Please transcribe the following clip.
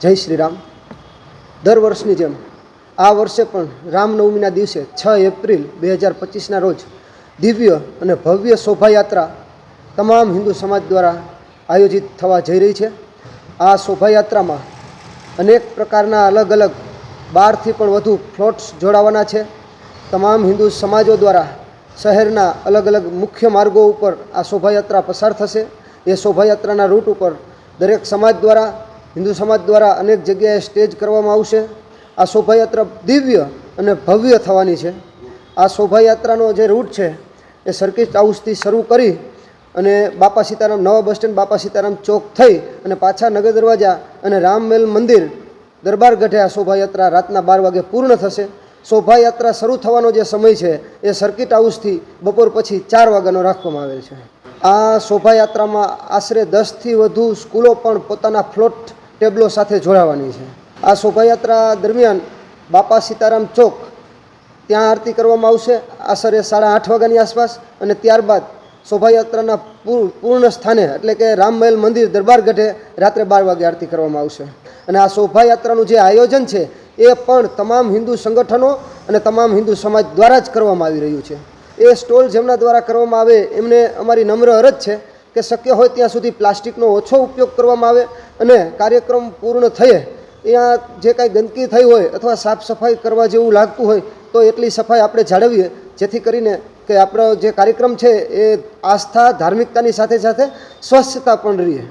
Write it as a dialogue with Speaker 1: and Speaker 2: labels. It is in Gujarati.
Speaker 1: જય શ્રી રામ। દર વર્ષની જેમ આ વર્ષે પણ રામનવમીના દિવસે 6 એપ્રિલ 2025ના રોજ દિવ્ય અને ભવ્ય શોભાયાત્રા તમામ હિન્દુ સમાજ દ્વારા આયોજિત થવા જઈ રહી છે। આ શોભાયાત્રામાં અનેક પ્રકારના અલગ અલગ 12થી પણ વધુ ફ્લોટ્સ જોડાવાના છે। તમામ હિન્દુ સમાજો દ્વારા શહેરના અલગ અલગ મુખ્ય માર્ગો ઉપર આ શોભાયાત્રા પસાર થશે। એ શોભાયાત્રાના રૂટ ઉપર દરેક સમાજ દ્વારા હિન્દુ સમાજ દ્વારા અનેક જગ્યાએ સ્ટેજ કરવામાં આવશે। આ શોભાયાત્રા દિવ્ય અને ભવ્ય થવાની છે। આ શોભાયાત્રાનો જે રૂટ છે એ સર્કિટ હાઉસથી શરૂ કરી અને બાપા સીતારામ નવા બસ સ્ટેન્ડ બાપા સીતારામ ચોક થઈ અને પાછા નગર દરવાજા અને રામમેલ મંદિર દરબાર ગઢે આ શોભાયાત્રા રાતના 12 વાગે પૂર્ણ થશે। શોભાયાત્રા શરૂ થવાનો જે સમય છે એ સર્કિટ હાઉસથી બપોર પછી 4 વાગ્યાનો રાખવામાં આવેલ છે। આ શોભાયાત્રામાં આશરે 10થી વધુ સ્કૂલો પણ પોતાના ફ્લોટ ટેબલો સાથે જોડાવાની છે। આ શોભાયાત્રા દરમિયાન બાપા સીતારામ ચોક ત્યાં આરતી કરવામાં આવશે આશરે 8:30 વાગ્યાની આસપાસ, અને ત્યારબાદ શોભાયાત્રાના પૂર્ણ સ્થાને એટલે કે રામમહેલ મંદિર દરબાર ગઢે રાત્રે 12 વાગે આરતી કરવામાં આવશે। અને આ શોભાયાત્રાનું જે આયોજન છે એ પણ તમામ હિન્દુ સંગઠનો અને તમામ હિન્દુ સમાજ દ્વારા જ કરવામાં આવી રહ્યું છે। એ સ્ટોલ જેમના દ્વારા કરવામાં આવે એમને અમારી નમ્ર અરજ છે કે શક્ય હોય ત્યાં સુધી પ્લાસ્ટિકનો ઓછો ઉપયોગ કરવામાં આવે અને કાર્યક્રમ પૂર્ણ થયે ત્યાં જે કાંઈ ગંદકી થઈ હોય અથવા સાફ સફાઈ કરવા જેવું લાગતું હોય તો એટલી સફાઈ આપણે જાળવીએ, જેથી કરીને કે આપણો જે કાર્યક્રમ છે એ આસ્થા ધાર્મિકતાની સાથે સાથે સ્વચ્છતા પણ રહે।